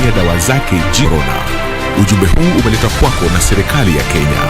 kutumia dawa zake Corona. Ujumbe huu umeletwa kwako na serikali ya Kenya.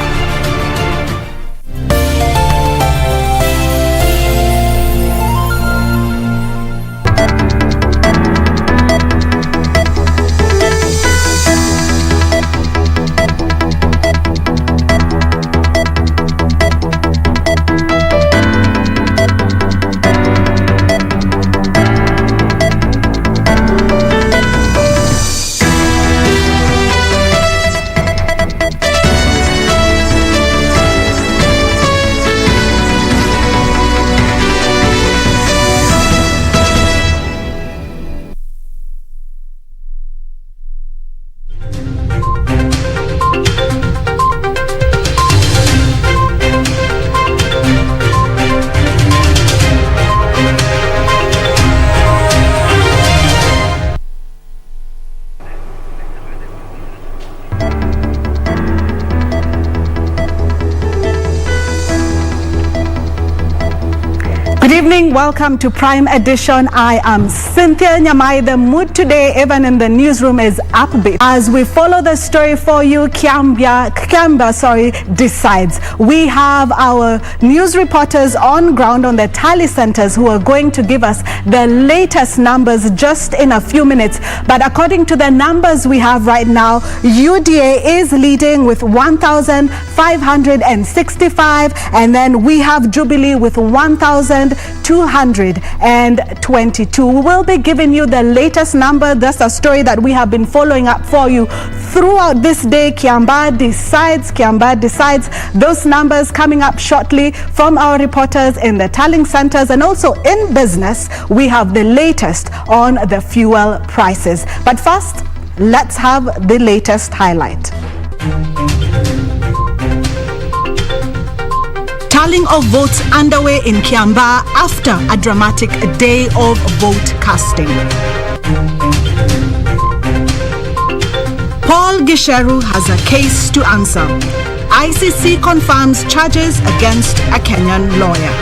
Good evening, welcome to Prime Edition. I am Cynthia Nyamai. The mood today, even in the newsroom, is upbeat. As we follow the story for you, Kiamba decides. We have our news reporters on ground on the tally centers who are going to give us the latest numbers just in a few minutes. But according to the numbers we have right now, UDA is leading with 1,565, and then we have Jubilee with 1,222. We will be giving you the latest number. That's a story that we have been following up for you throughout this day. Kiamba decides. Those numbers coming up shortly from our reporters in the tallying centers, and also in business we have the latest on the fuel prices. But first, let's have the latest highlight. Tallying of votes underway in Kiamba after a dramatic day of vote casting. Paul Gisheru has a case to answer. ICC confirms charges against a Kenyan lawyer.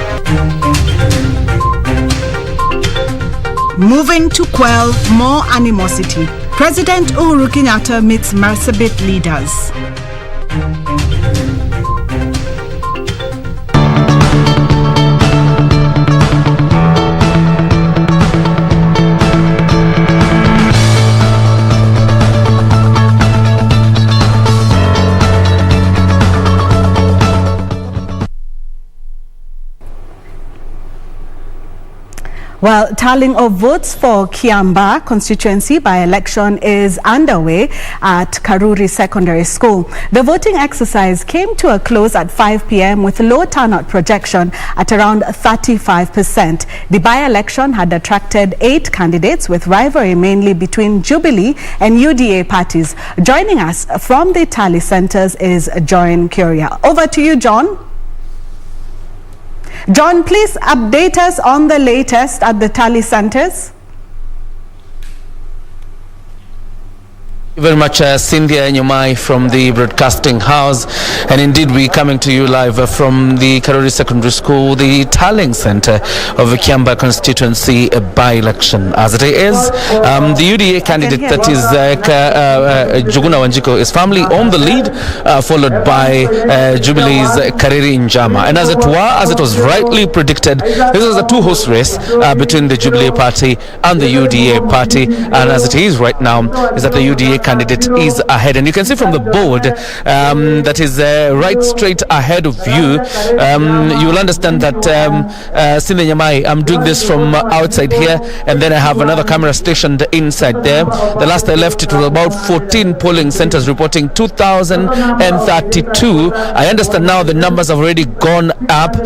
Moving to quell more animosity. President Uhuru Kenyatta meets Marsabit leaders. Well, tallying of votes for Kiamba constituency by-election is underway at Karuri Secondary School. The voting exercise came to a close at 5 p.m. with low turnout projection at around 35%. The by-election had attracted 8 candidates with rivalry mainly between Jubilee and UDA parties. Joining us from the tally centers is John Curia. Over to you, John. John, please update us on the latest at the tally centers. Very much, Cynthia Nyamai from the broadcasting house, and indeed we're coming to you live from the Karuri Secondary School, the tallying center of the Kiamba constituency by-election. As it is, the UDA candidate, that is Juguna Wanjiko, is firmly on the lead, followed by Jubilee's Kariri Njama. And as it was rightly predicted, this was a two-horse race between the Jubilee party and the UDA party, and as it is right now, is that the UDA candidate is ahead, and you can see from the board that is right straight ahead of you. You will understand that Cynthia Nyamai, I'm doing this from outside here, and then I have another camera stationed inside there. The last I left, it was about 14 polling centers reporting 2,032. I understand now the numbers have already gone up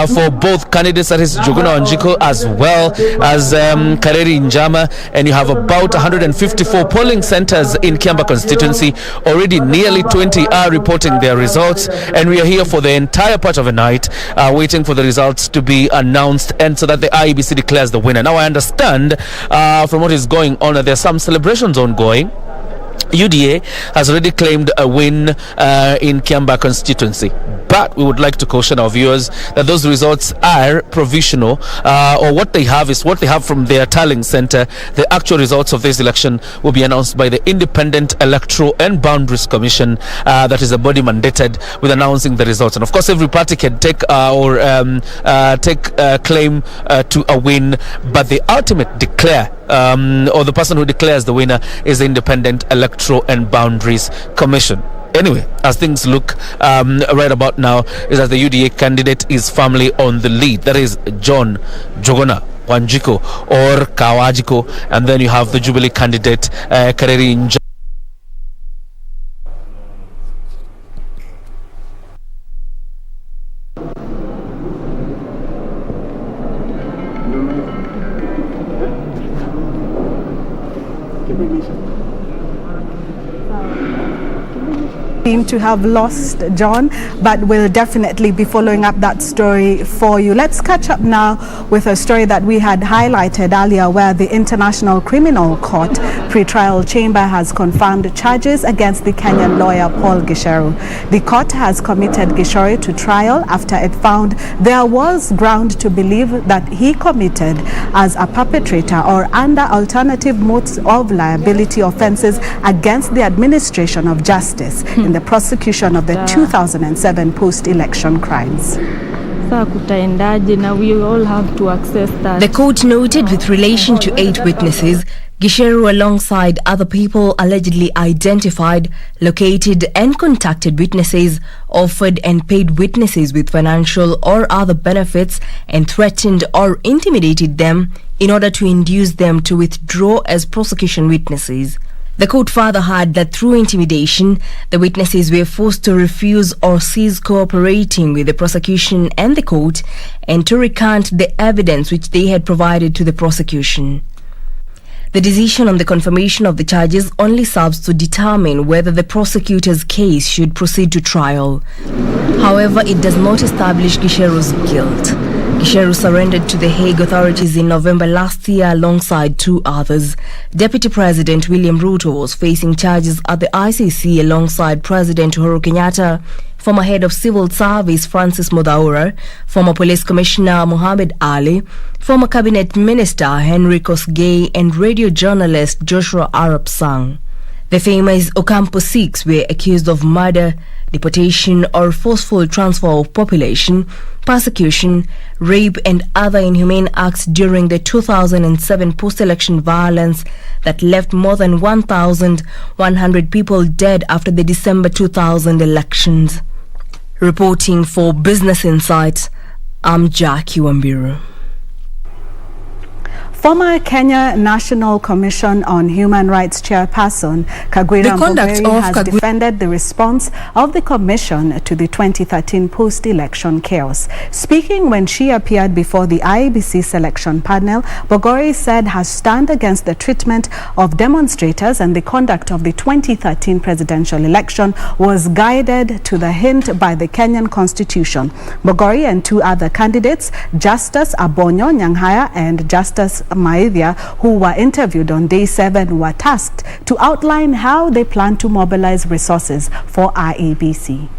for both candidates, that is Juguna Wanjiko as well as Kareri Njama, and you have about 154 polling centers in Kiamba constituency. Already nearly 20 are reporting their results, and we are here for the entire part of the night waiting for the results to be announced, and so that the IEBC declares the winner. Now I understand from what is going on that there are some celebrations ongoing. UDA has already claimed a win in Kiamba constituency, But we would like to caution our viewers that those results are provisional, or what they have is what they have from their tallying center. The actual results of this election will be announced by the Independent Electoral and Boundaries Commission, that is a body mandated with announcing the results. And of course, every party can take claim to a win, but the ultimate declare or the person who declares the winner is the Independent Electoral and Boundaries Commission. Anyway, as things look right about now, is that the UDA candidate is firmly on the lead. That is John Jogona Wanjiko or Kawajiko, and then you have the Jubilee candidate Kareri Nja. Seem to have lost John, but we'll definitely be following up that story for you. Let's catch up now with a story that we had highlighted earlier, where the International Criminal Court pre-trial chamber has confirmed charges against the Kenyan lawyer Paul Gisheru. The court has committed Gisheru to trial after it found there was ground to believe that he committed as a perpetrator or under alternative modes of liability offenses against the administration of justice in the prosecution of the 2007 post-election crimes. Now we all have to access that. The court noted with relation to 8 witnesses, Gisheru alongside other people allegedly identified, located and contacted witnesses, offered and paid witnesses with financial or other benefits, and threatened or intimidated them in order to induce them to withdraw as prosecution witnesses. The court further heard that through intimidation, the witnesses were forced to refuse or cease cooperating with the prosecution and the court, and to recant the evidence which they had provided to the prosecution. The decision on the confirmation of the charges only serves to determine whether the prosecutor's case should proceed to trial. However, it does not establish Gisheru's guilt. Gisheru surrendered to the Hague authorities in November last year alongside 2 others. Deputy President William Ruto was facing charges at the ICC alongside President Uhuru Kenyatta, former head of civil service Francis Mudhaura, former police commissioner Mohammed Ali, former cabinet minister Henry Kosgei, and radio journalist Joshua Arap Sang. The famous Ocampo 6 were accused of murder, deportation or forceful transfer of population, persecution, rape and other inhumane acts during the 2007 post-election violence that left more than 1,100 people dead after the December 2000 elections. Reporting for Business Insights, I'm Jackie Wambiru. Former Kenya National Commission on Human Rights chairperson Kagwira Mbogeri has defended the response of the commission to the 2013 post-election chaos. Speaking when she appeared before the IEBC selection panel, Mbogeri said her stand against the treatment of demonstrators and the conduct of the 2013 presidential election was guided to the hint by the Kenyan Constitution. Mbogeri and 2 other candidates, Justice Abonyo Nyanghaya and Justice Maithia, who were interviewed on day 7, were tasked to outline how they plan to mobilize resources for IEBC.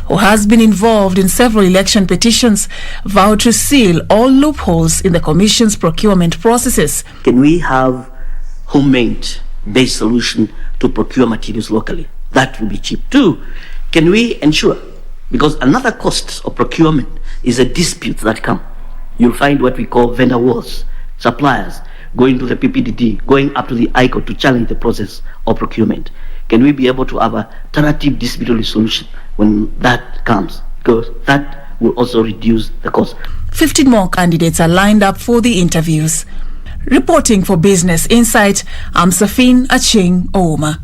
who has been involved in several election petitions, vowed to seal all loopholes in the Commission's procurement processes. Can we have homemade-based solution to procure materials locally? That will be cheap too. Can we ensure, because another cost of procurement is a dispute that come. You'll find what we call vendor wars, suppliers going to the PPDD, going up to the ICO to challenge the process of procurement. Can we be able to have a tentative dispute resolution when that comes? Because that will also reduce the cost. 15 more candidates are lined up for the interviews. Reporting for Business Insight, I'm Safin Aching Ouma.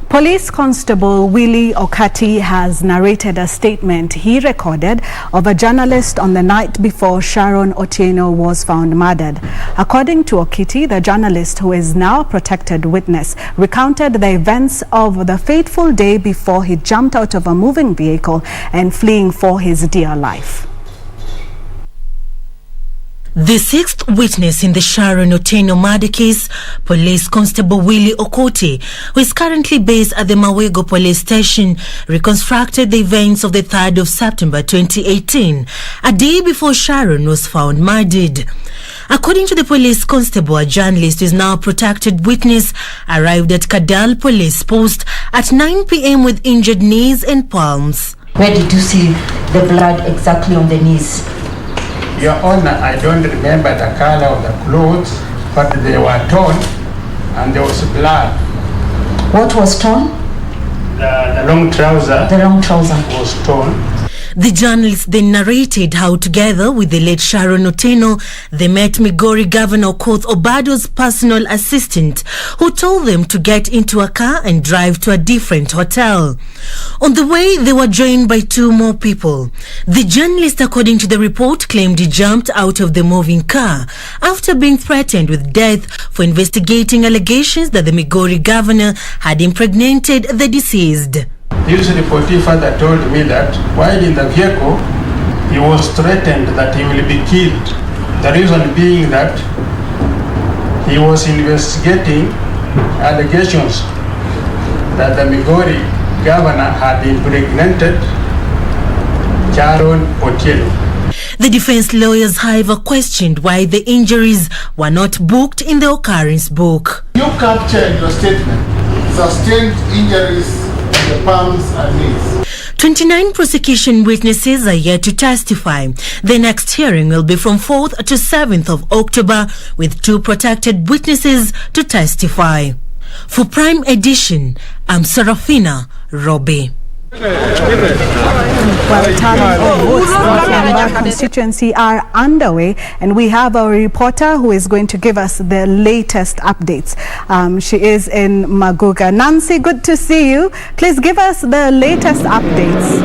Police Constable Willie Okati has narrated a statement he recorded of a journalist on the night before Sharon Otieno was found murdered. According to Okiti, the journalist, who is now a protected witness, recounted the events of the fateful day before he jumped out of a moving vehicle and fleeing for his dear life. The sixth witness in the Sharon Otieno murder case, Police Constable Willie Okoti, who is currently based at the Mawego Police Station, reconstructed the events of the 3rd of September 2018, a day before Sharon was found murdered. According to the police constable, a journalist who is now a protected witness arrived at Kadal Police Post at 9 p.m. with injured knees and palms. Where did you see the blood exactly on the knees? Your Honor, I don't remember the color of the clothes, but they were torn and there was blood. What was torn? The long trouser. The long trouser was torn. The journalist then narrated how, together with the late Sharon Otieno, they met Migori Governor Okoth Obado's personal assistant, who told them to get into a car and drive to a different hotel. On the way, they were joined by 2 more people. The journalist, according to the report, claimed he jumped out of the moving car after being threatened with death for investigating allegations that the Migori governor had impregnated the deceased. His reportee further told me that while in the vehicle, he was threatened that he will be killed. The reason being that he was investigating allegations that the Migori governor had impregnated Sharon Otieno. The defense lawyers, however, questioned why the injuries were not booked in the occurrence book. You captured your statement, sustained injuries in the palms and knees. 29 prosecution witnesses are yet to testify. The next hearing will be from 4th to 7th of October, with 2 protected witnesses to testify. For Prime Edition, I'm Serafina Robbie. Well, tallying of votes in Nyamai constituency are underway, and we have our reporter who is going to give us the latest updates. She is in Maguga. Nancy, good to see you. Please give us the latest updates.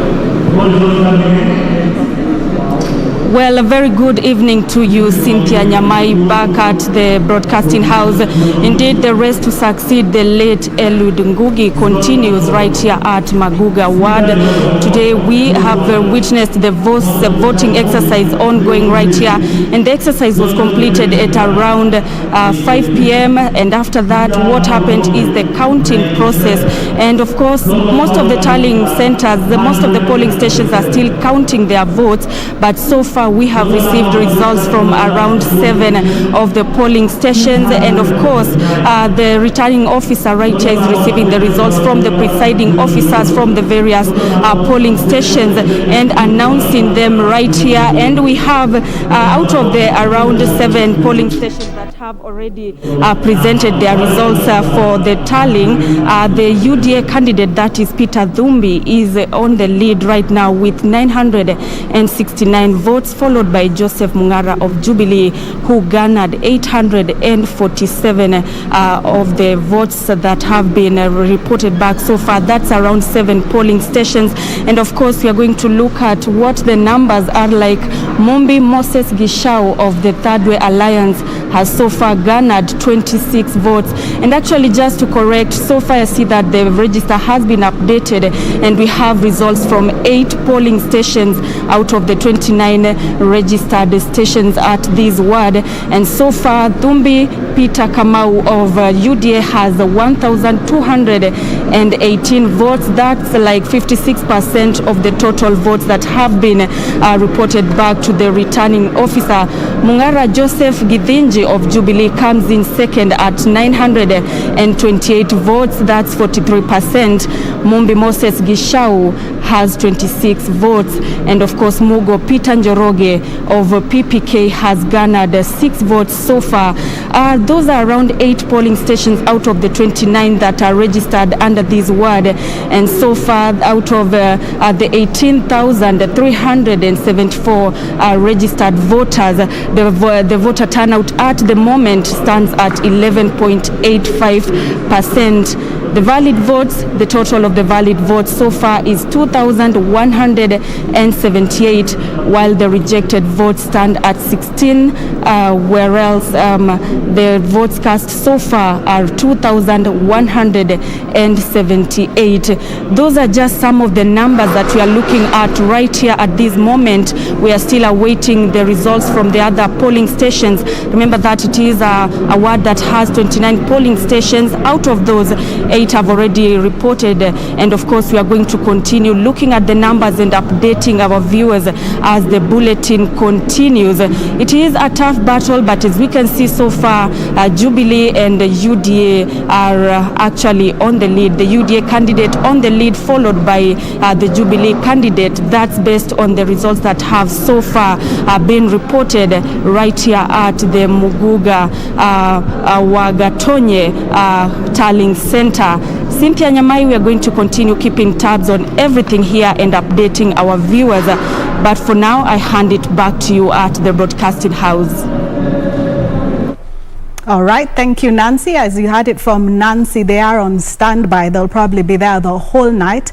Well, a very good evening to you, Cynthia. Nyamai, back at the broadcasting house. Indeed, the race to succeed the late Eliud Ngugi continues right here at Maguga Ward. Today, we have witnessed the voting exercise ongoing right here, and the exercise was completed at around 5 p.m. And after that, what happened is the counting process. And of course, most of the tallying centers, most of the polling stations are still counting their votes, but so far we have received results from around 7 of the polling stations, and of course the returning officer right here is receiving the results from the presiding officers from the various polling stations and announcing them right here. And we have out of the around 7 polling stations that have already presented their results for the tallying, the UDA candidate, that is Peter Dhumbi, is on the lead right now with 969 votes, followed by Joseph Mungara of Jubilee, who garnered 847 of the votes that have been reported back so far. That's around 7 polling stations. And of course, we are going to look at what the numbers are like. Mumbi Moses Gishau of the Third Way Alliance has so far garnered 26 votes. And actually, just to correct, so far I see that the register has been updated, and we have results from 8 polling stations out of the 29 registered stations at this ward. And so far, Thumbi Peter Kamau of UDA has 1,218 votes. That's like 56% of the total votes that have been reported back to the returning officer. Mungara Joseph Githinji of Jubilee comes in second at 928 votes. That's 43%. Mumbi Moses Gishau has 26 votes. And of course, Mugo Peter Njoroge of PPK has garnered 6 votes so far. Those are around 8 polling stations out of the 29 that are registered under this ward. And so far, out of the 18,374 registered voters, the voter turnout at the moment stands at 11.85%. The valid votes, the total of the valid votes so far is 2,178, while the rejected votes stand at 16, whereas the votes cast so far are 2,178. Those are just some of the numbers that we are looking at right here at this moment. We are still awaiting the results from the other polling stations. Remember that it is a ward that has 29 polling stations. Out of those, 8 have already reported, and of course we are going to continue looking at the numbers and updating our viewers as the bulletin continues. It is a tough battle, but as we can see so far, Jubilee and the UDA are actually on the lead. The UDA candidate on the lead, followed by the Jubilee candidate. That's based on the results that have so far been reported right here at the Muguga Wagatonye Tallying Center. Cynthia, Nyamai, we are going to continue keeping tabs on everything here and updating our viewers. But for now, I hand it back to you at the broadcasting house. All right, thank you, Nancy. As you heard it from Nancy, they are on standby. They'll probably be there the whole night,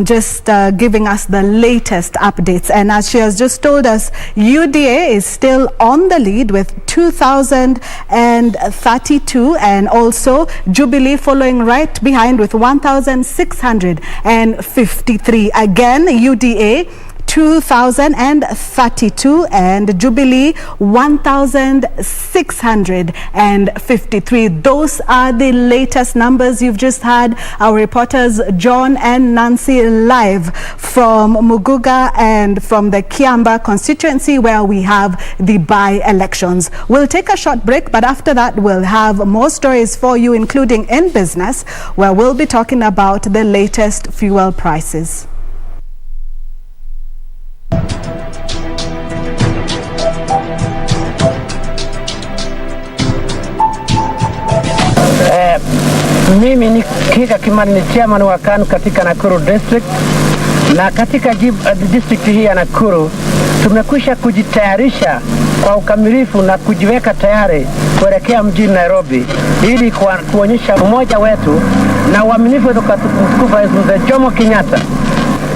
just giving us the latest updates. And as she has just told us, UDA is still on the lead with 2,032, and also Jubilee following right behind with 1,653. Again, UDA 2,032 and Jubilee 1,653. Those are the latest numbers you've just had. Our reporters John and Nancy live from Muguga and from the Kiamba constituency, where we have the by-elections. We'll take a short break, but after that we'll have more stories for you, including in business, where we'll be talking about the latest fuel prices. Mimi ni Kika Kimani, ni chairman wa KANU katika Nakuru district, na katika district hii ya Nakuru tumekwisha kujitayarisha kwa ukamilifu na kujiweka tayari kuelekea mjini Nairobi ili kuonyesha umoja wetu na uaminifu wetu kwa mtukufu Rais Mzee Jomo Kenyatta.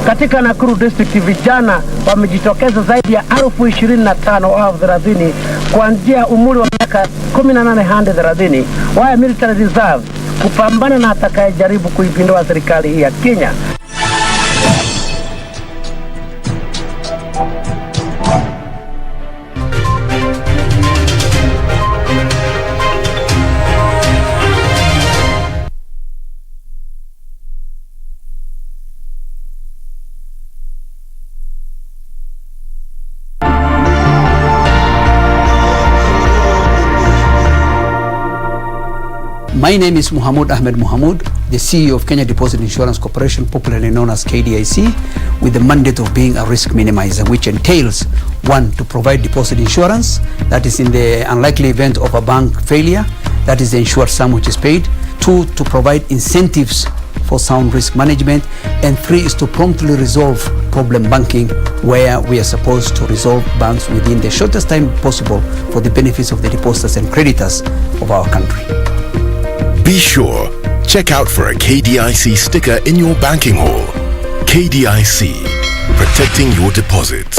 Katika Nakuru district vijana wamejitokeza zaidi ya 25,000 au 30 kuanzia umri wa miaka 18 hadi 30 wa military reserve kupambana na atakayejaribu kuipindua serikali hii ya Kenya. My name is Muhammad Ahmed Muhammad, the CEO of Kenya Deposit Insurance Corporation, popularly known as KDIC, with the mandate of being a risk minimizer, which entails, 1, to provide deposit insurance, that is in the unlikely event of a bank failure, that is the insured sum which is paid. 2, to provide incentives for sound risk management. And 3 is to promptly resolve problem banking, where we are supposed to resolve banks within the shortest time possible for the benefits of the depositors and creditors of our country. Be sure, check out for a KDIC sticker in your banking hall. KDIC, protecting your deposits.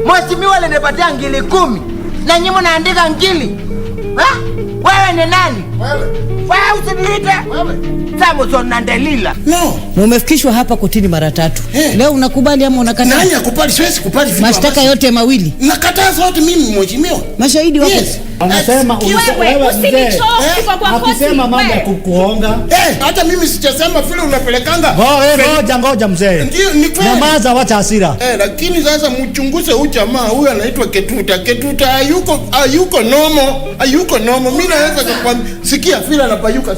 Mheshimiwa alinipatia ngili 10 na nyinyi mnaandika ngili. Wewe ni nani? Wewe usiniite. Samson na Delila. No. Mumefikishwa hapa kotini mara 3. Leo unakubali ama unakataa? Nani akubali? Siwezi kubali vitu. Mashtaka yote mawili. Nakataa zote mimi mheshimiwa. Mashahidi wako. Yes. Anasema akisema mambo ya kukuonga. Hata mimi sijasema vile unapelekanga. Ngoja mzee. Ndio ni kweli. Nyamaza, wacha hasira. Lakini sasa mchunguze huyu jamaa, huyu anaitwa Ketuta hayuko nomo. Mimi naweza kukwambia sikia vile anapayuka.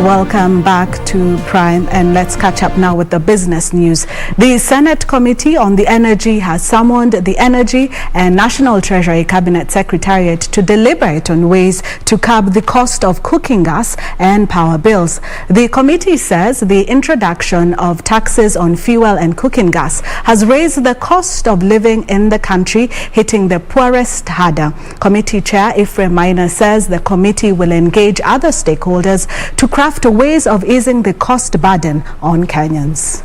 Welcome back to Prime, and let's catch up now with the business news. The Senate Committee on the Energy has summoned the Energy and National Treasury Cabinet Secretariat to deliberate on ways to curb the cost of cooking gas and power bills. The committee says the introduction of taxes on fuel and cooking gas has raised the cost of living in the country, hitting the poorest harder. Committee Chair Ephraim Maina says the committee will engage other stakeholders to craft ways of easing the cost burden on Kenyans.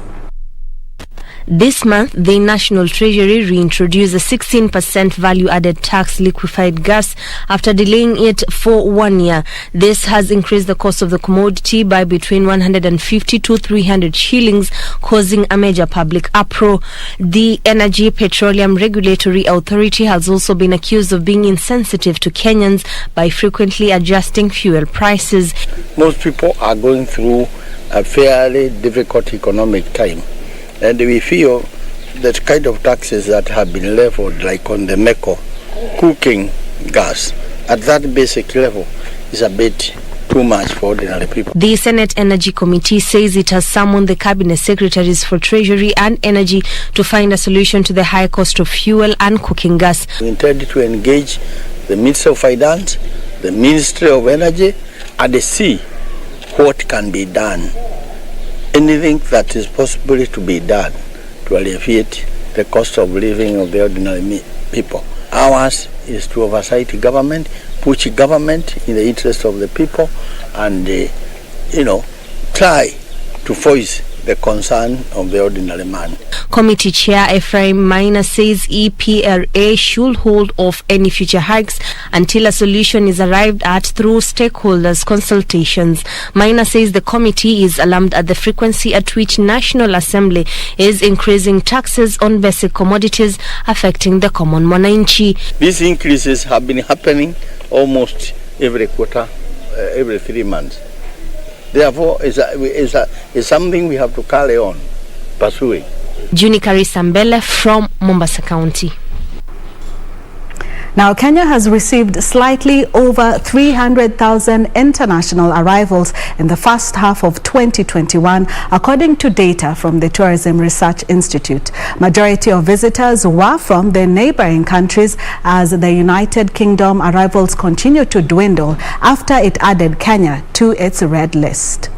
This month, the National Treasury reintroduced a 16% value-added tax liquefied gas after delaying it for 1 year. This has increased the cost of the commodity by between 150 to 300 shillings, causing a major public uproar. The Energy Petroleum Regulatory Authority has also been accused of being insensitive to Kenyans by frequently adjusting fuel prices. Most people are going through a fairly difficult economic time. And we feel that kind of taxes that have been leveled, like on the MECO, cooking gas, at that basic level is a bit too much for ordinary people. The Senate Energy Committee says it has summoned the Cabinet Secretaries for Treasury and Energy to find a solution to the high cost of fuel and cooking gas. We intend to engage the Ministry of Finance, the Ministry of Energy, and see what can be done. Anything that is possible to be done to alleviate the cost of living of the ordinary people. Ours is to oversight government, push government in the interest of the people, and try to voice the concern of the ordinary man. Committee Chair Ephraim Maina says EPRA should hold off any future hikes until a solution is arrived at through stakeholders' consultations. Maina says the committee is alarmed at the frequency at which National Assembly is increasing taxes on basic commodities affecting the common mwananchi. These increases have been happening almost every quarter, every 3 months. Therefore, it's something we have to carry on pursuing. Juni Karisambele from Mombasa County. Now, Kenya has received slightly over 300,000 international arrivals in the first half of 2021, according to data from the Tourism Research Institute. Majority of visitors were from the neighboring countries, as the United Kingdom arrivals continue to dwindle after it added Kenya to its red list.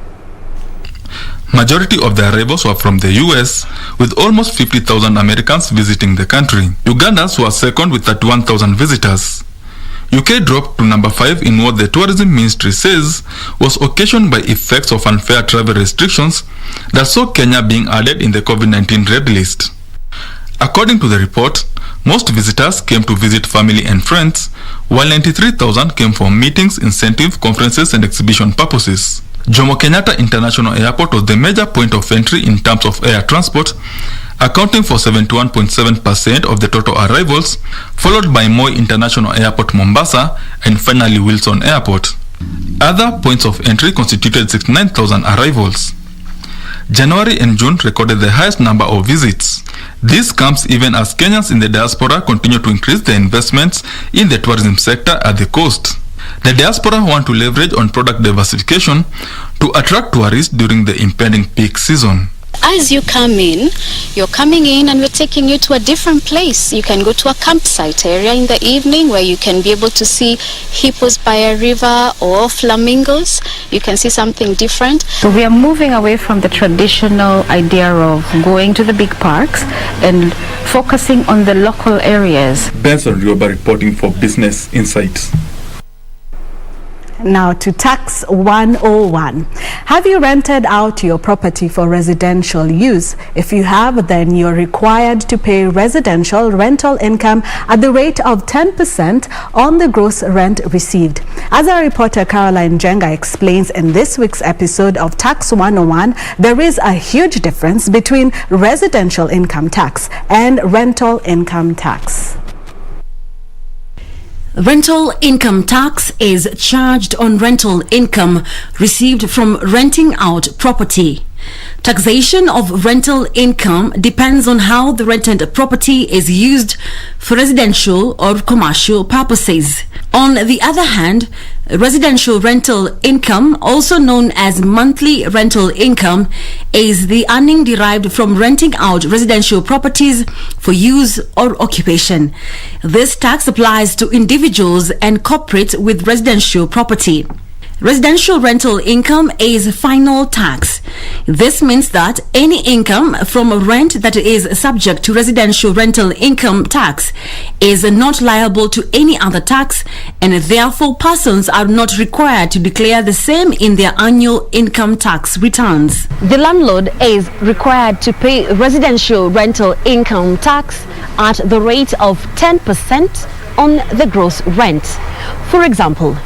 Majority of the arrivals were from the US, with almost 50,000 Americans visiting the country. Ugandans were second with 31,000 visitors. UK dropped to number 5 in what the Tourism Ministry says was occasioned by effects of unfair travel restrictions that saw Kenya being added in the COVID-19 red list. According to the report, most visitors came to visit family and friends, while 93,000 came for meetings, incentive, conferences and exhibition purposes. Jomo Kenyatta International Airport was the major point of entry in terms of air transport, accounting for 71.7% of the total arrivals, followed by Moi International Airport Mombasa, and finally Wilson Airport. Other points of entry constituted 69,000 arrivals. January and June recorded the highest number of visits. This comes even as Kenyans in the diaspora continue to increase their investments in the tourism sector at the coast. The diaspora want to leverage on product diversification to attract tourists during the impending peak season. as you come in, you're coming in and we're taking you to a different place. You can go to a campsite area in the evening where you can be able to see hippos by a river or flamingos. You can see something different. So we are moving away from the traditional idea of going to the big parks and focusing on the local areas. Benson Rioba reporting for Business Insights. Now to Tax 101. Have you rented out your property for residential use? If you have, then you're required to pay residential rental income at the rate of 10% on the gross rent received. As our reporter Caroline Jenga explains in this week's episode of Tax 101, there is a huge difference between residential income tax and rental income tax. Rental income tax is charged on rental income received from renting out property. Taxation of rental income depends on how the rented property is used for residential or commercial purposes. On the other hand, residential rental income, also known as monthly rental income, is the earning derived from renting out residential properties for use or occupation. This tax applies to individuals and corporates with residential property. Residential rental income is final tax. This means that any income from rent that is subject to residential rental income tax is not liable to any other tax, and therefore persons are not required to declare the same in their annual income tax returns. The landlord is required to pay residential rental income tax at the rate of 10% on the gross rent. For example,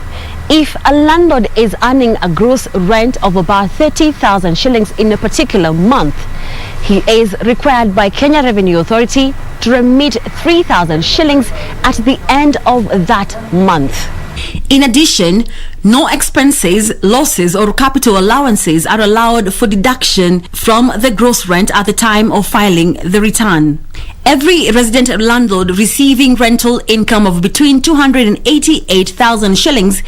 if a landlord is earning a gross rent of about 30,000 shillings in a particular month, he is required by Kenya Revenue Authority to remit 3,000 shillings at the end of that month. In addition, no expenses, losses or capital allowances are allowed for deduction from the gross rent at the time of filing the return. Every resident landlord receiving rental income of between 288,000 shillings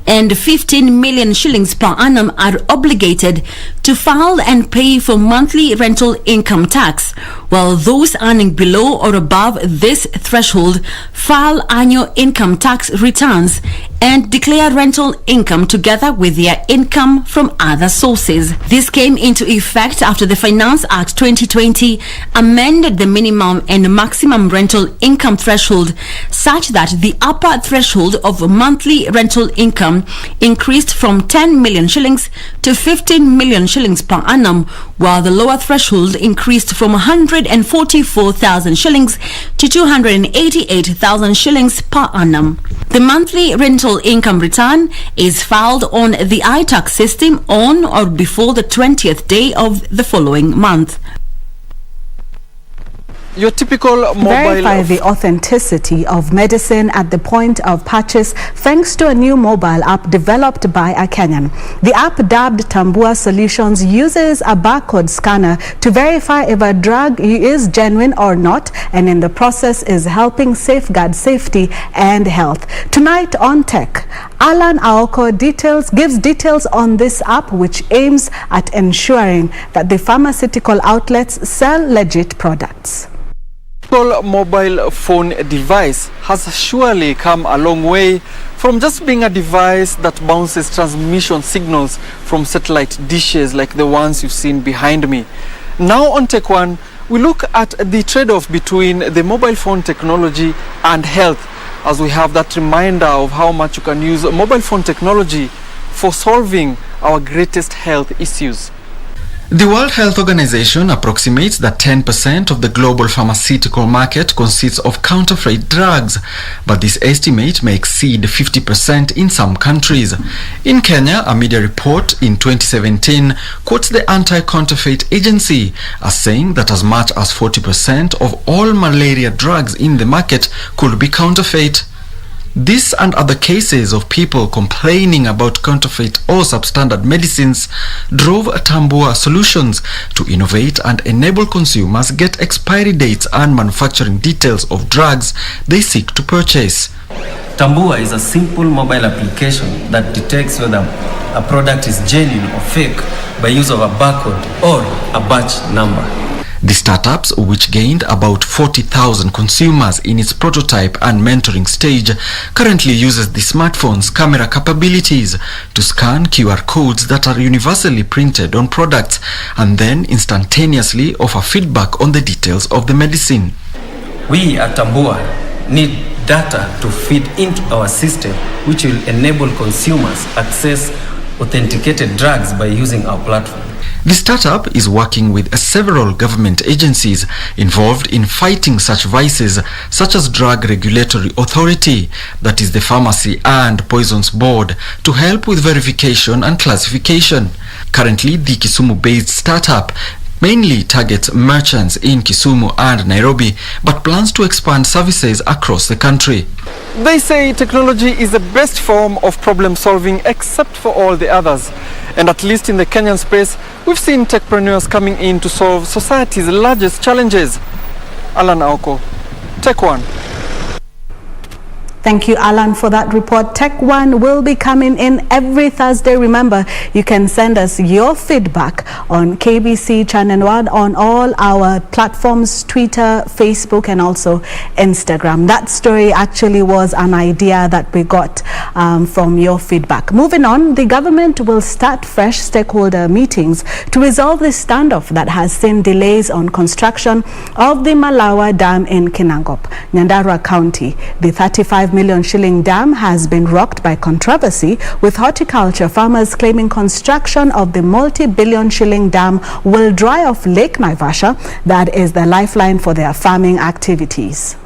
and 15 million shillings per annum are obligated to file and pay for monthly rental income tax, while those earning below or above this threshold file annual income tax returns and declare rental income together with their income from other sources. This came into effect after the Finance Act 2020 amended the minimum and maximum rental income threshold such that the upper threshold of monthly rental income increased from 10 million shillings to 15 million shillings per annum, while the lower threshold increased from 144,000 shillings to 288,000 shillings per annum. The monthly rental income return is filed on the iTax system on or before the 20th day of the following month. Your typical mobile... Verify the authenticity of medicine at the point of purchase thanks to a new mobile app developed by a Kenyan. The app, dubbed Tambua Solutions, uses a barcode scanner to verify if a drug is genuine or not, and in the process is helping safeguard safety and health. Tonight on Tech, Alan Aoko gives details on this app, which aims at ensuring that the pharmaceutical outlets sell legit products. Mobile phone device has surely come a long way from just being a device that bounces transmission signals from satellite dishes like the ones you've seen behind me. Now on Tech One, we look at the trade-off between the mobile phone technology and health, as we have that reminder of how much you can use mobile phone technology for solving our greatest health issues. The World Health Organization approximates that 10% of the global pharmaceutical market consists of counterfeit drugs, but this estimate may exceed 50% in some countries. In Kenya, a media report in 2017 quotes the Anti-Counterfeit Agency as saying that as much as 40% of all malaria drugs in the market could be counterfeit. This and other cases of people complaining about counterfeit or substandard medicines drove Tambua Solutions to innovate and enable consumers get expiry dates and manufacturing details of drugs they seek to purchase. Tambua is a simple mobile application that detects whether a product is genuine or fake by use of a barcode or a batch number. The startups, which gained about 40,000 consumers in its prototype and mentoring stage, currently uses the smartphone's camera capabilities to scan QR codes that are universally printed on products and then instantaneously offer feedback on the details of the medicine. We at Tambua need data to feed into our system, which will enable consumers access authenticated drugs by using our platform. The startup is working with several government agencies involved in fighting such vices, such as Drug Regulatory Authority, that is the Pharmacy and Poisons Board, to help with verification and classification. Currently, the Kisumu-based startup mainly targets merchants in Kisumu and Nairobi, but plans to expand services across the country. They say technology is the best form of problem solving except for all the others. And at least in the Kenyan space, we've seen techpreneurs coming in to solve society's largest challenges. Alan Aoko, Tech One. Thank you, Alan, for that report. Tech One will be coming in every Thursday. Remember, you can send us your feedback on KBC Channel 1 on all our platforms, Twitter, Facebook, and also Instagram. That story actually was an idea that we got from your feedback. Moving on, the government will start fresh stakeholder meetings to resolve the standoff that has seen delays on construction of the Malawa Dam in Kinangop, Nyandarua County. The 35 million shilling dam has been rocked by controversy, with horticulture farmers claiming construction of the multi-billion shilling dam will dry off Lake Naivasha, that is the lifeline for their farming activities.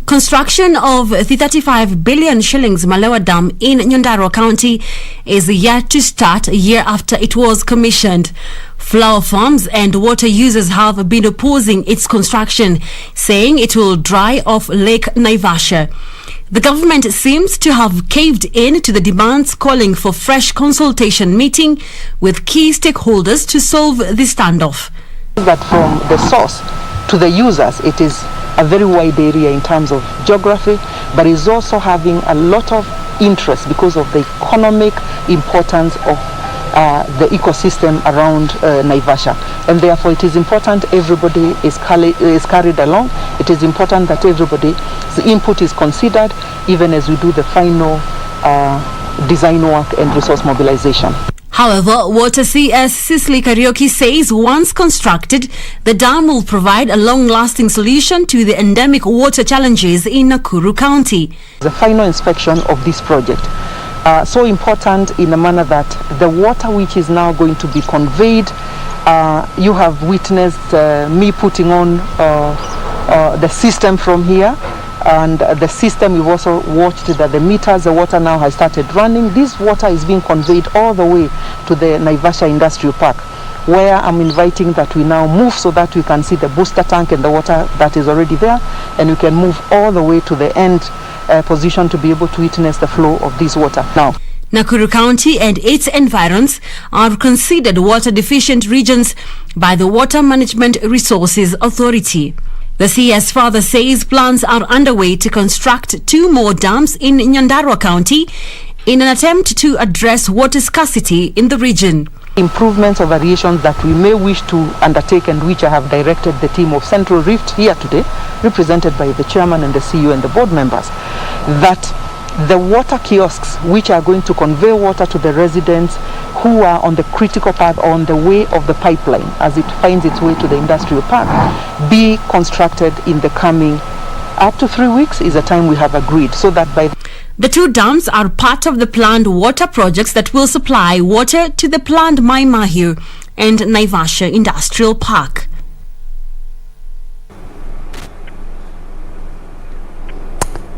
Construction of the 35 billion shillings Malawa Dam in Nyandarua County is yet to start a year after it was commissioned. Flower farms and water users have been opposing its construction, saying it will dry off Lake Naivasha. The government seems to have caved in to the demands, calling for fresh consultation meeting with key stakeholders to solve the standoff. That from the source to the users, it is a very wide area in terms of geography, but is also having a lot of interest because of the economic importance of the ecosystem around Naivasha, and therefore it is important everybody is carried along. It is important that everybody's input is considered, even as we do the final design work and resource mobilization. However, Water CS Cicely Karaoke says once constructed, the dam will provide a long-lasting solution to the endemic water challenges in Nakuru County. The final inspection of this project, so important in a manner that the water which is now going to be conveyed, you have witnessed me putting on the system from here. And the system, we've also watched that the meters, the water now has started running. This water is being conveyed all the way to the Naivasha Industrial Park, where I'm inviting that we now move so that we can see the booster tank and the water that is already there, and we can move all the way to the end position to be able to witness the flow of this water. Now, Nakuru County and its environs are considered water deficient regions by the Water Management Resources Authority. The CS further says plans are underway to construct 2 more dams in Nyandarua County in an attempt to address water scarcity in the region. Improvements or variations that we may wish to undertake, and which I have directed the team of Central Rift here today, represented by the chairman and the CEO and the board members, that the water kiosks which are going to convey water to the residents who are on the critical path, on the way of the pipeline as it finds its way to the industrial park, be constructed in the coming up to 3 weeks is the time we have agreed, so that by the 2 dams are part of the planned water projects that will supply water to the planned Mai Mahiu and Naivasha Industrial Park.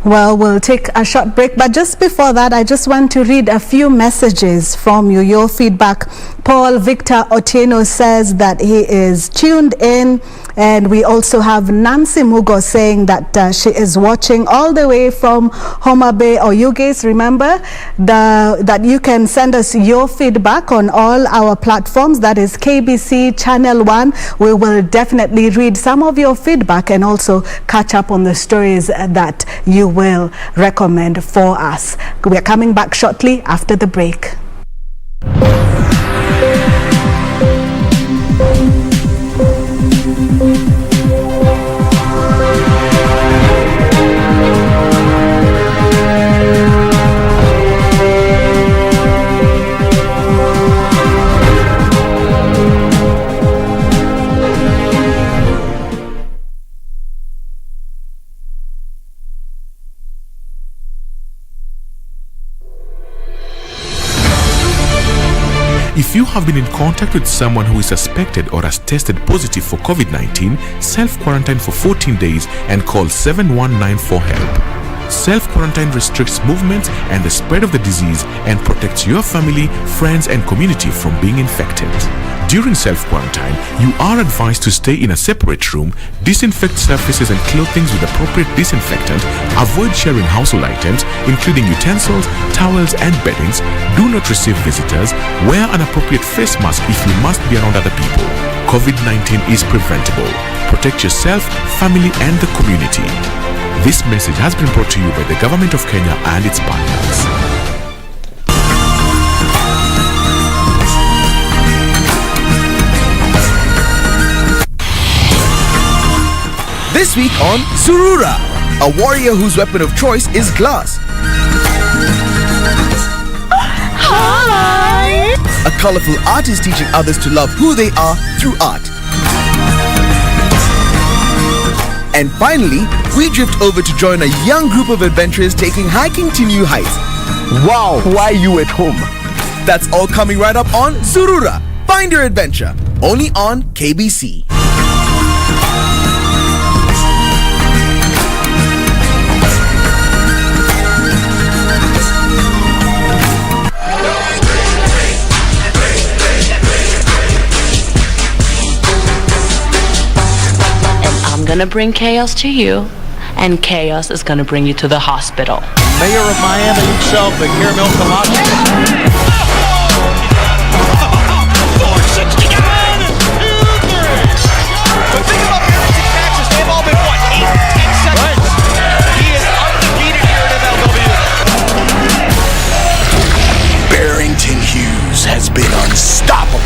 Well, we'll take a short break, but just before that, I just want to read a few messages from you, your feedback. Paul Victor Otieno says that he is tuned in. And we also have Nancy Mugo saying that she is watching all the way from Homa Bay. Or you guys remember that you can send us your feedback on all our platforms. That is KBC Channel 1. We will definitely read some of your feedback and also catch up on the stories that you will recommend for us. We are coming back shortly after the break. If you have been in contact with someone who is suspected or has tested positive for COVID-19, self-quarantine for 14 days and call 7194 for help. Self-quarantine restricts movement and the spread of the disease and protects your family, friends and community from being infected. During self-quarantine, you are advised to stay in a separate room, disinfect surfaces and clothing with appropriate disinfectant, avoid sharing household items, including utensils, towels and beddings, do not receive visitors, wear an appropriate face mask if you must be around other people. COVID-19 is preventable. Protect yourself, family and the community. This message has been brought to you by the Government of Kenya and its partners. This week on Surura, a warrior whose weapon of choice is glass. Hi! A colorful artist teaching others to love who they are through art. And finally, we drift over to join a young group of adventurers taking hiking to new heights. Wow, why you at home? That's all coming right up on Surura. Find your adventure, only on KBC. I'm gonna bring chaos to you, and chaos is gonna bring you to the hospital. Mayor of Miami himself, the Caramel Camacho. Barrington Hughes has been unstoppable.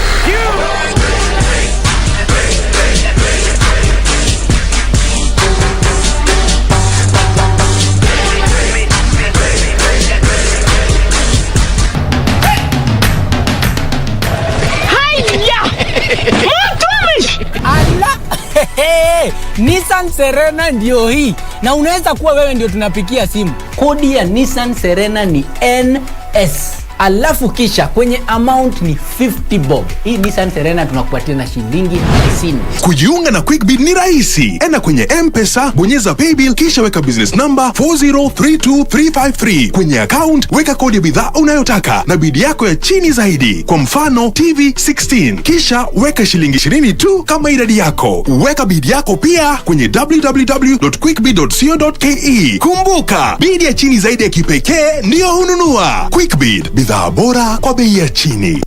Nissan Serena ndio hii, na unaweza kuwa wewe ndio tunapikia simu. Kodi ya Nissan Serena ni NS, alafu kisha kwenye amount ni 50 bob. Hii Nissan Serena tunakupatia na shilingi 50. Kujiunga na QuickBid ni rahisi. Enda kwenye M-Pesa, bonyeza paybill kisha weka business number 4032353. Kwenye account weka kodi ya bidhaa unayotaka na bidi yako ya chini zaidi. Kwa mfano TV 16. Kisha weka shilingi 20 tu kama idadi yako. Weka bidi yako pia kwenye www.quickbid.co.ke. Kumbuka, bidi ya chini zaidi ya kipekee ndio hununua. QuickBid, bidhaa bora kwa bei ya chini.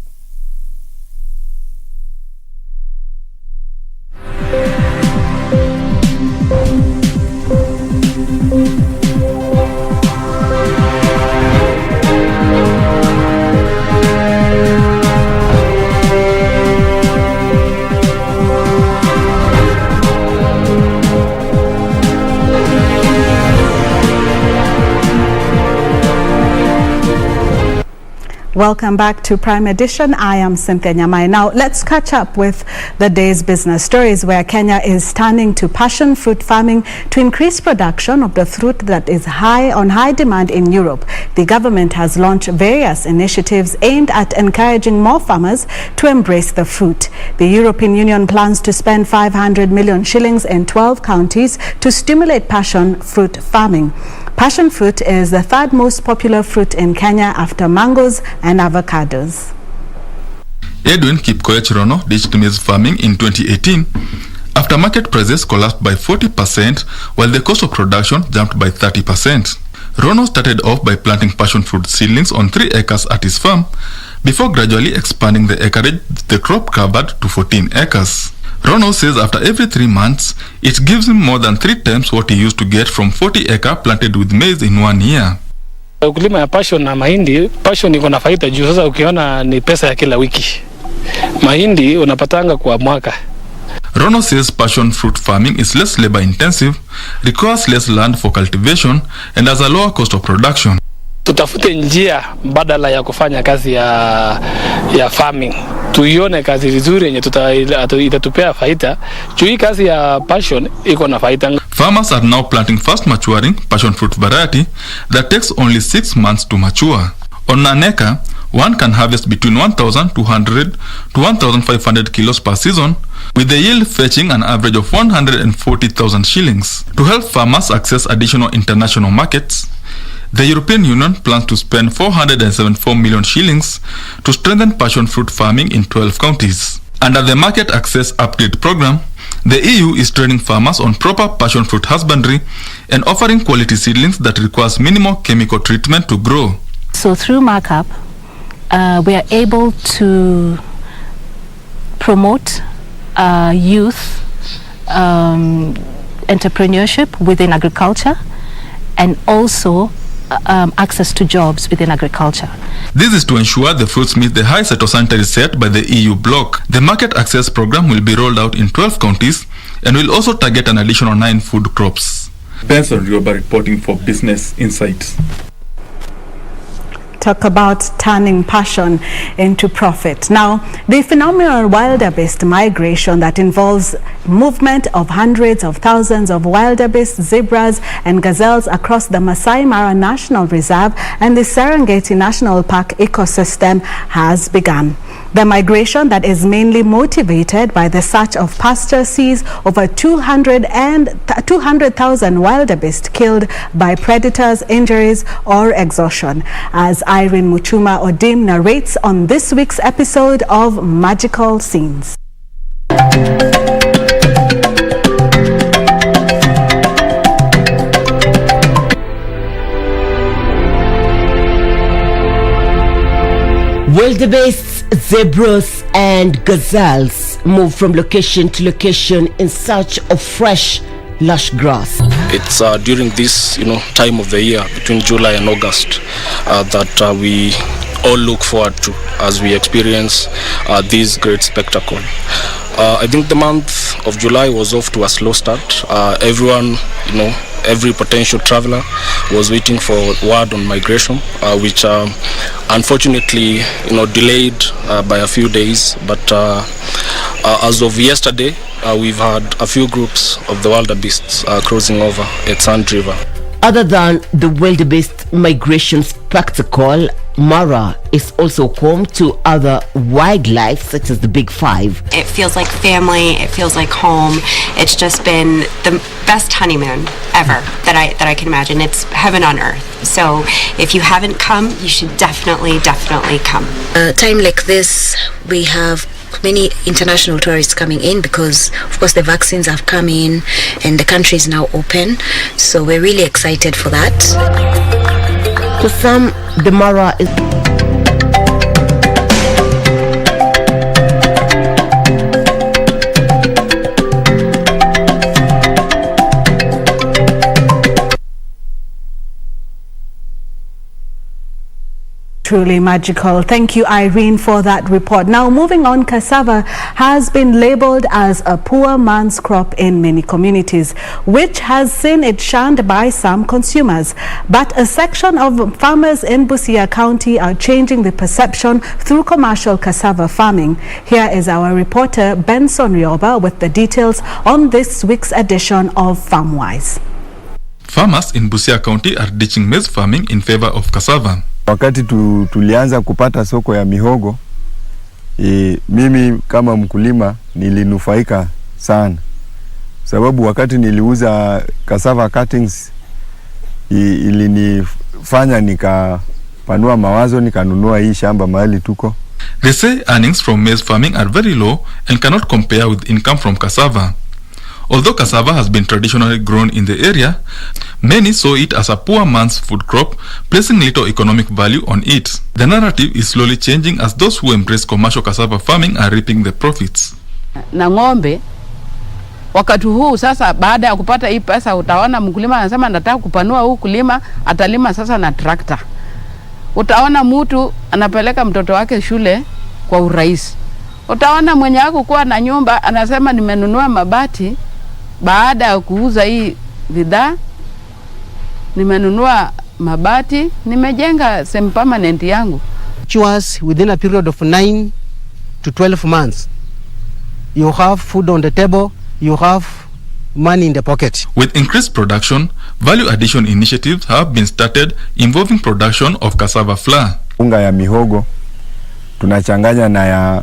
Welcome back to Prime Edition. I am Cynthia Nyamai. Now, let's catch up with the day's business stories, where Kenya is turning to passion fruit farming to increase production of the fruit that is on high demand in Europe. The government has launched various initiatives aimed at encouraging more farmers to embrace the fruit. The European Union plans to spend 500 million shillings in 12 counties to stimulate passion fruit farming. Passion fruit is the third most popular fruit in Kenya after mangoes and avocados. Edwin Kipkoech Rono ditched maize farming in 2018 after market prices collapsed by 40% while the cost of production jumped by 30%. Rono started off by planting passion fruit seedlings on 3 acres at his farm before gradually expanding the acreage the crop covered to 14 acres. Rono says after every 3 months, it gives him more than 3 times what he used to get from 40 acres planted with maize in 1 year. Ukulima ya passion na mahindi, passion iko na faida juu sasa ukiona ni pesa ya kila wiki. Mahindi unapatanga kwa mwaka. Rono says passion fruit farming is less labor intensive, requires less land for cultivation and has a lower cost of production. Tutafute njia badala ya kufanya kazi ya farming. Tuione kazi vizuri yenye itatupea faida. Juu hii kazi ya passion iko na faida. Farmers are now planting fast maturing passion fruit variety that takes only 6 months to mature. On an acre, one can harvest between 1,200 to 1,500 kilos per season, with the yield fetching an average of 140,000 shillings. To help farmers access additional international markets, the European Union plans to spend 474 million shillings to strengthen passion fruit farming in 12 counties. Under the Market Access Upgrade Program, the EU is training farmers on proper passion fruit husbandry and offering quality seedlings that requires minimal chemical treatment to grow. So through markup, we are able to promote youth entrepreneurship within agriculture and also access to jobs within agriculture. This is to ensure the fruits meet the high phytosanitary set by the EU bloc. The market access program will be rolled out in 12 counties and will also target an additional 9 food crops. Benson Rioba reporting for Business Insights. Talk about turning passion into profit. Now, the phenomenal wildebeest migration that involves movement of hundreds of thousands of wildebeest, zebras and gazelles across the Masai Mara National Reserve and the Serengeti National Park ecosystem has begun. The migration that is mainly motivated by the search of pasture sees over 200,000 wildebeest killed by predators, injuries or exhaustion. As Irene Muchuma Odim narrates on this week's episode of Magical Scenes. Wildebeests, zebras and gazelles move from location to location in search of fresh, lush grass. It's during this time of the year between July and August that we all look forward to as we experience this great spectacle. I think the month of July was off to a slow start. Everyone, every potential traveler was waiting for word on migration, which unfortunately, delayed by a few days. But as of yesterday, we've had a few groups of the wildebeests crossing over at Sand River. Other than the wildebeest migration spectacle, Mara is also home to other wildlife such as the Big Five. It feels like family, it feels like home. It's just been the best honeymoon ever that I can imagine. It's heaven on earth. So if you haven't come, you should definitely come. Time like this, we have many international tourists coming in because of course the vaccines have come in and the country is now open, so we're really excited for that. For some, the Mara is Truly magical. Thank you, Irene, for that report. Now, moving on, cassava has been labeled as a poor man's crop in many communities, which has seen it shunned by some consumers. But a section of farmers in Busia County are changing the perception through commercial cassava farming. Here is our reporter, Benson Rioba, with the details on this week's edition of FarmWise. Farmers in Busia County are ditching maize farming in favor of cassava. Wakati tulianza kupata soko ya mihogo, mimi kama mkulima nilinufaika sana. Sababu wakati niliuza cassava cuttings, ilinifanya nikapanua mawazo, nikanunua hii shamba mahali tuko. They say earnings from maize farming are very low and cannot compare with income from cassava. Although cassava has been traditionally grown in the area, many saw it as a poor man's food crop, placing little economic value on it. The narrative is slowly changing as those who embrace commercial cassava farming are reaping the profits. Na ng'ombe wakati huu sasa, baada ya kupata hii pesa, utaona mkulima anasema nataka kupanua huu kulima, atalima sasa na trakta. Utaona mtu anapeleka mtoto wake shule kwa urahisi. Utaona mwenye wako kuwa na nyumba anasema nimenunua mabati baada ya kuuza hii bidhaa, nimenunua mabati, nimejenga semi permanent yangu. Chores within a period of 9 to 12 months. You have food on the table, you have money in the pocket. With increased production, value addition initiatives have been started involving production of cassava flour. Unga ya mihogo tunachanganya na ya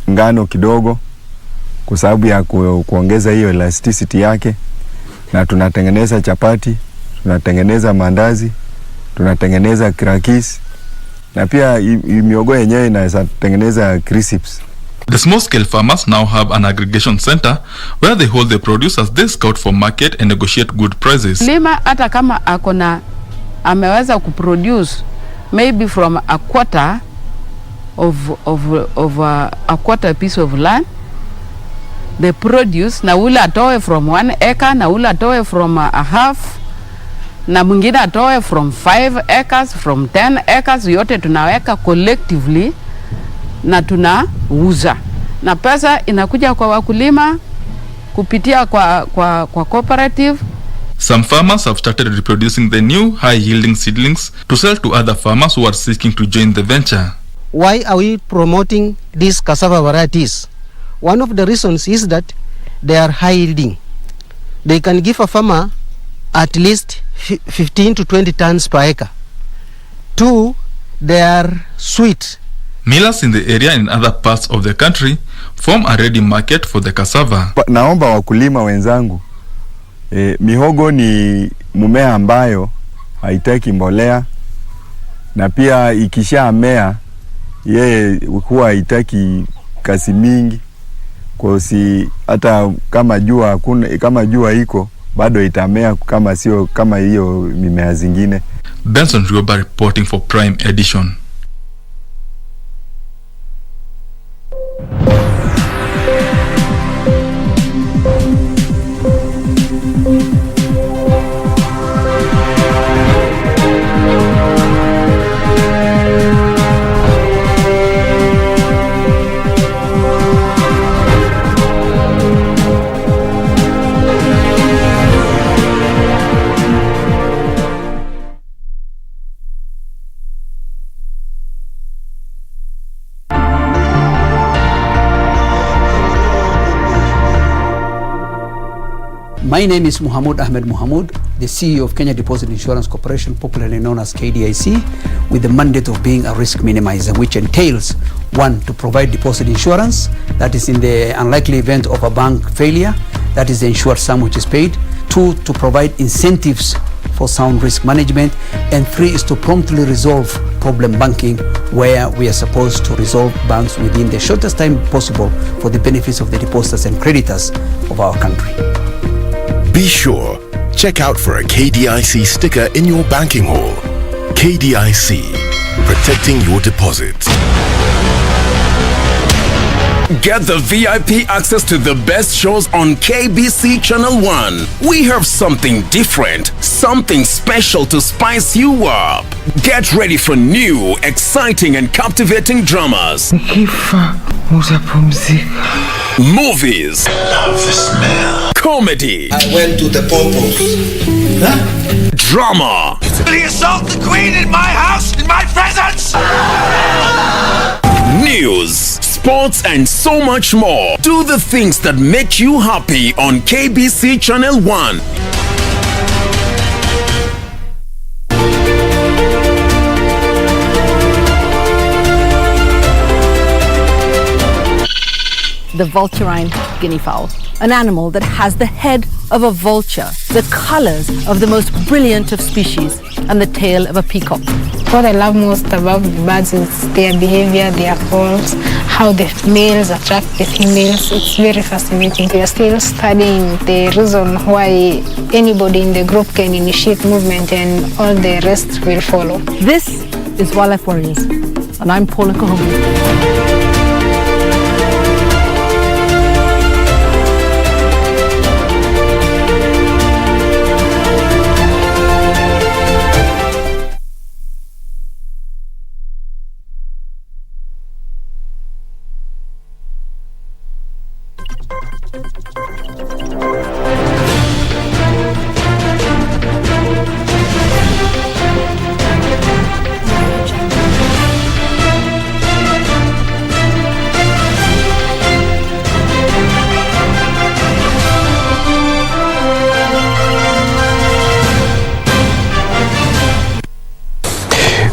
ngano kidogo kwa sababu ya kuongeza hiyo elasticity yake, na tunatengeneza chapati, tunatengeneza mandazi, tunatengeneza crackers, na pia mihogo yenyewe inaweza tengeneza crisps. The small-scale farmers now have an aggregation center where they hold the produce as they scout for market and negotiate good prices. Lima hata kama ameweza kuproduce maybe from a quarter of a quarter piece of land, the produce na ule atoe from 1 acre, na ule atoe from a half, na mwingine atoe from 5 acres, from 10 acres, yote tunaweka collectively na tunauza, na pesa inakuja kwa wakulima kupitia kwa cooperative. Some farmers have started reproducing the new high-yielding seedlings to sell to other farmers who are seeking to join the venture. Why are we promoting these cassava varieties? One of the reasons is that they are high-yielding. They can give a farmer at least 15 to 20 tons per acre. 2, they are sweet. Millers in the area and in other parts of the country form a ready market for the cassava. Naomba wakulima wenzangu, mihogo ni mumea ambayo haitaki mbolea, na pia ikishamea yeye huwa haitaki kasi mingi, kwa si hata kama jua iko bado itamea kama sio kama hiyo mimea zingine. Benson Rioba reporting for Prime Edition. My name is Muhammad Ahmed Muhammad, the CEO of Kenya Deposit Insurance Corporation, popularly known as KDIC, with the mandate of being a risk minimizer, which entails 1, to provide deposit insurance, that is in the unlikely event of a bank failure, that is the insured sum which is paid. 2, to provide incentives for sound risk management. And 3 is to promptly resolve problem banking, where we are supposed to resolve banks within the shortest time possible for the benefits of the depositors and creditors of our country. Be sure, check out for a KDIC sticker in your banking hall. KDIC, protecting your deposits. Get the VIP access to the best shows on KBC Channel 1. We have something different, something special to spice you up. Get ready for new, exciting and captivating dramas. Movies. I love the smell. Comedy. I went to the Popos. Huh? Drama. Did he assault the Queen in my house, in my presence? News, sports and so much more. Do the things that make you happy on KBC Channel 1. The vulturine guinea fowl, an animal that has the head of a vulture, the colors of the most brilliant of species, and the tail of a peacock. What I love most about the birds is their behavior, their calls, how the males attract the females. It's very fascinating. We are still studying the reason why anybody in the group can initiate movement and all the rest will follow. This is Wildlife Warriors, and I'm Paula Kahoma.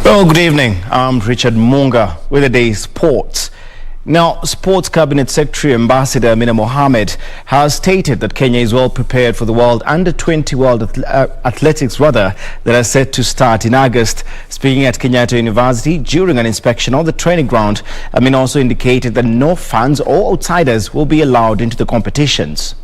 Well, good evening. I'm Richard Munga with the day's sports. Now, Sports Cabinet Secretary Ambassador Amina Mohammed has stated that Kenya is well prepared for the World Under-20 World Athletics that are set to start in August. Speaking at Kenyatta University during an inspection of the training ground, Amina also indicated that no fans or outsiders will be allowed into the competitions.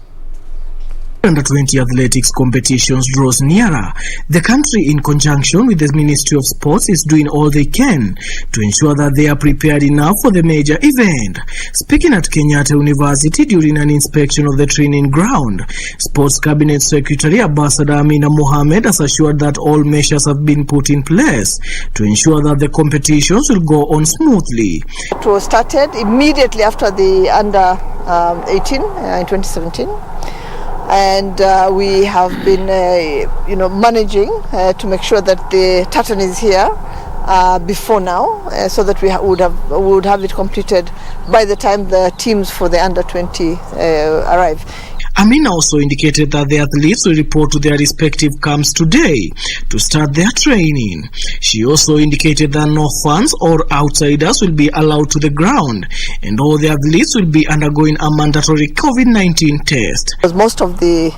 Under-20 athletics competitions draws nearer. The country, in conjunction with the Ministry of Sports, is doing all they can to ensure that they are prepared enough for the major event. Speaking at Kenyatta University during an inspection of the training ground, Sports Cabinet Secretary Ambassador Amina Mohammed has assured that all measures have been put in place to ensure that the competitions will go on smoothly. It was started immediately after the Under-18 in 2017. And we have been, managing to make sure that the tartan is here before now, so that we would have it completed by the time the teams for the Under-20 arrive. Amina also indicated that the athletes will report to their respective camps today to start their training. She also indicated that no fans or outsiders will be allowed to the ground, and all the athletes will be undergoing a mandatory COVID-19 test. Because most of the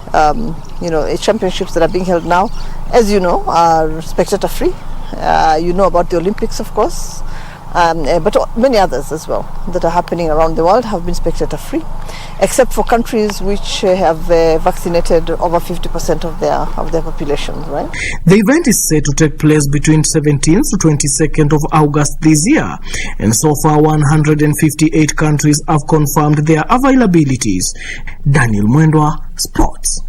championships that are being held now, as you know, are spectator free. You know about the Olympics, of course. But many others as well that are happening around the world have been spectator free, except for countries which have vaccinated over 50% of their population, right? The event is set to take place between 17th to 22nd of August this year, and so far 158 countries have confirmed their availabilities. Daniel Mwendwa, Sports.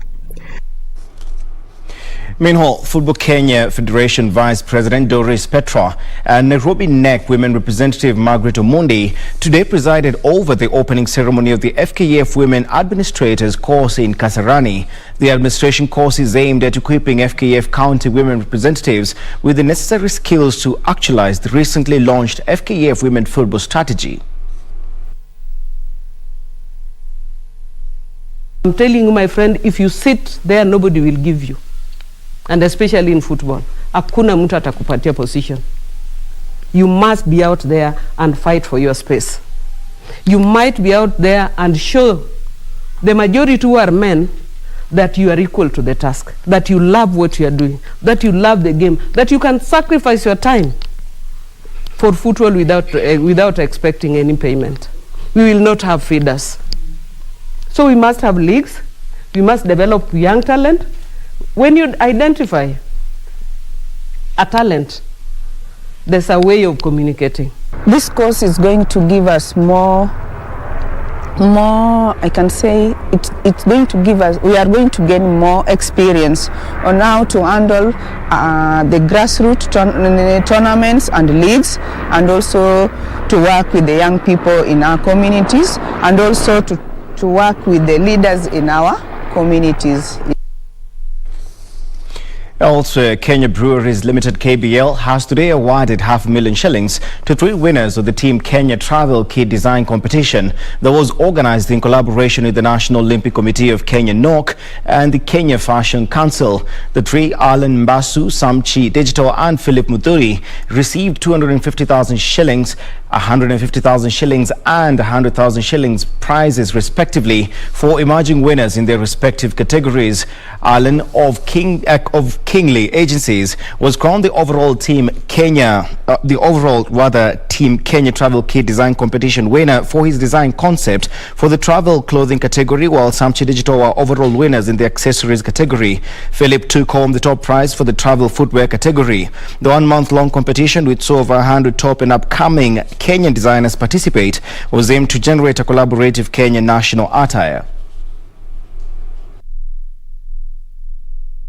Meanwhile, Football Kenya Federation Vice President Doris Petra and Nairobi NEC Women Representative Margaret Omondi today presided over the opening ceremony of the FKF Women Administrators course in Kasarani. The administration course is aimed at equipping FKF county women representatives with the necessary skills to actualize the recently launched FKF Women Football Strategy. I'm telling you, my friend, if you sit there, nobody will give you. And especially in football, hakuna mtu atakupatia position. You must be out there and fight for your space. You might be out there and show the majority who are men that you are equal to the task, that you love what you are doing, that you love the game, that you can sacrifice your time for football without expecting any payment. We will not have feeders. So we must have leagues. We must develop young talent. When you identify a talent, there's a way of communicating. This course is going to give us more, I can say, it's going to give us, we are going to gain more experience on how to handle the grassroots tournaments and leagues, and also to work with the young people in our communities, and also to work with the leaders in our communities. Also, Kenya Breweries Limited KBL has today awarded $500,000 shillings to 3 winners of the Team Kenya Travel Kit Design Competition that was organized in collaboration with the National Olympic Committee of Kenya NOC and the Kenya Fashion Council. The 3, Alan Mbasu, Samchi Digital and Philip Muturi, received 250,000 shillings, 150,000 shillings and 100,000 shillings prizes respectively for emerging winners in their respective categories. Alan of Kenya Kingley Agencies was crowned the overall Team Kenya Travel Kit Design Competition winner for his design concept for the travel clothing category, while Samchi Digital were overall winners in the accessories category. Philip took home the top prize for the travel footwear category. The 1 month-long competition, with over 100 top and upcoming Kenyan designers participate, was aimed to generate a collaborative Kenyan national attire.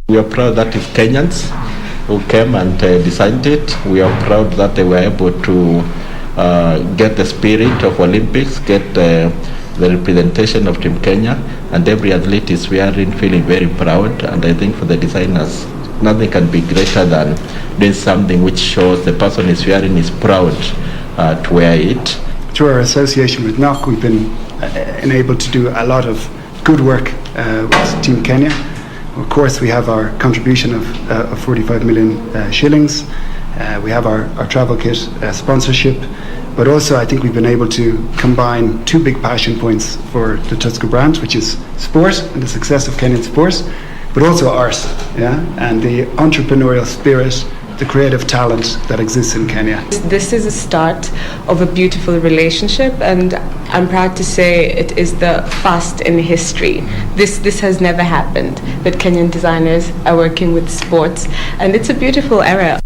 We are proud that it's Kenyans who came and designed it. We are proud that they were able to get the spirit of Olympics, get the representation of Team Kenya, and every athlete is wearing, feeling very proud. And I think for the designers, nothing can be greater than doing something which shows the person is wearing is proud to wear it. Through our association with NOC, we've been enabled to do a lot of good work with Team Kenya. Of course, we have our contribution of 45 million shillings. We have our travel kit sponsorship, but also I think we've been able to combine two big passion points for the Tusker brand, which is sport and the success of Kenyan sports, but also art, and the entrepreneurial spirit, the creative talent that exists in Kenya. This is a start of a beautiful relationship, and I'm proud to say it is the first in history. This has never happened, but Kenyan designers are working with sports, and it's a beautiful era.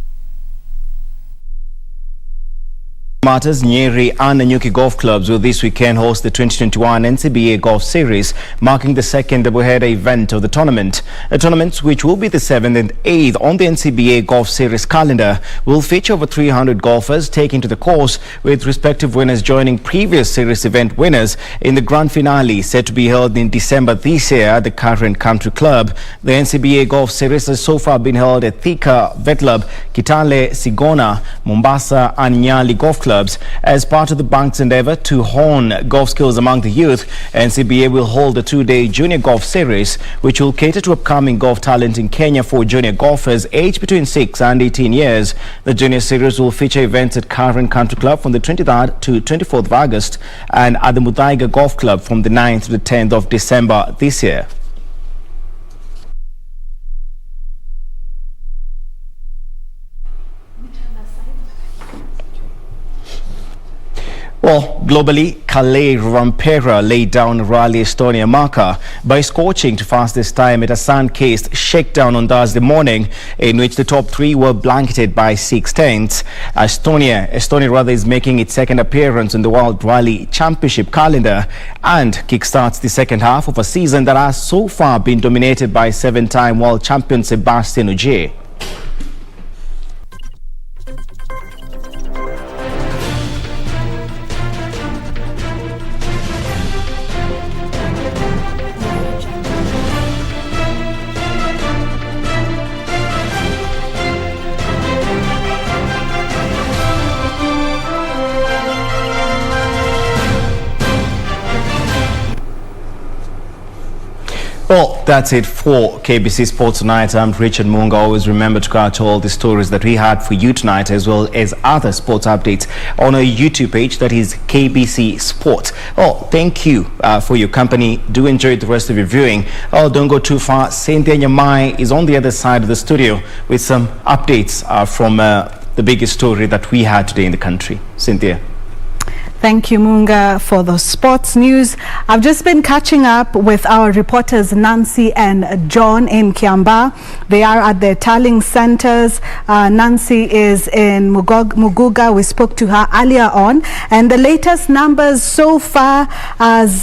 Matters, Nyeri and Nanyuki golf clubs will this weekend host the 2021 NCBA Golf Series, marking the second double-header event of the tournament. A tournament which will be the 7th and 8th on the NCBA Golf Series calendar will feature over 300 golfers taking to the course, with respective winners joining previous series event winners in the grand finale set to be held in December this year at the current country club. The NCBA Golf Series has so far been held at Thika, Vetlab, Kitale, Sigona, Mombasa and Nyali golf clubs. As part of the bank's endeavor to hone golf skills among the youth, NCBA will hold a 2-day junior golf series which will cater to upcoming golf talent in Kenya for junior golfers aged between 6 and 18 years. The junior series will feature events at Current Country Club from the 23rd to 24th of August and at the Muthaiga Golf Club from the 9th to the 10th of December this year. Well, globally, Kalle Rovanperä laid down Rally Estonia marker by scorching to fastest time at a sun-kissed shakedown on Thursday morning, in which the top three were blanketed by 6/10. Estonia is making its second appearance on the World Rally Championship calendar and kickstarts the second half of a season that has so far been dominated by 7-time world champion Sebastian Ogier. Well, that's it for KBC Sports Tonight. I'm Richard Munga. Always remember to catch all the stories that we had for you tonight, as well as other sports updates on our YouTube page, that is KBC Sports. Oh, thank you for your company. Do enjoy the rest of your viewing. Oh, don't go too far. Cynthia Nyamai is on the other side of the studio with some updates from the biggest story that we had today in the country. Cynthia. Thank you, Munga, for the sports news. I've just been catching up with our reporters Nancy and John in Kiambaa. They are at the tallying centers. Nancy is in Muguga. We spoke to her earlier on. And the latest numbers so far, as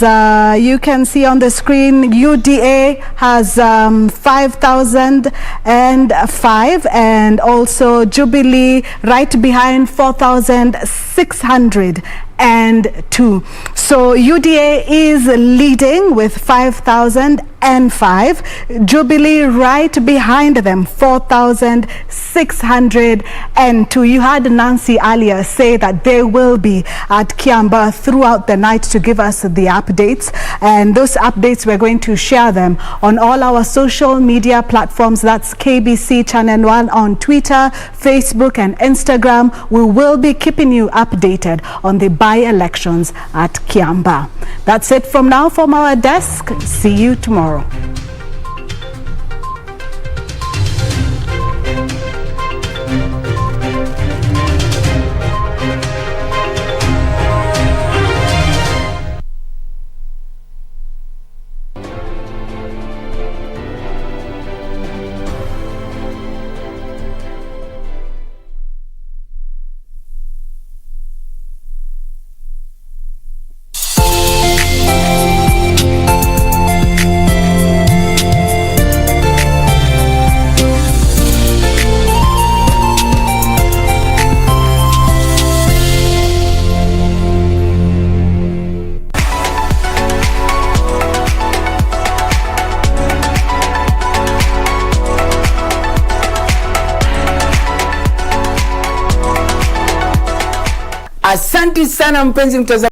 you can see on the screen, UDA has 5,005, and also Jubilee right behind 4,602. So UDA is leading with 5,005. Jubilee right behind them, 4,602. You heard Nancy earlier say that they will be at Kiambaa throughout the night to give us the updates, and those updates we're going to share them on all our social media platforms. That's KBC Channel 1 on Twitter, Facebook and Instagram. We will be keeping you updated on the by-elections at Kiambaa. That's it from now from our desk. See you tomorrow. Asante sana mpenzi mtazamaji.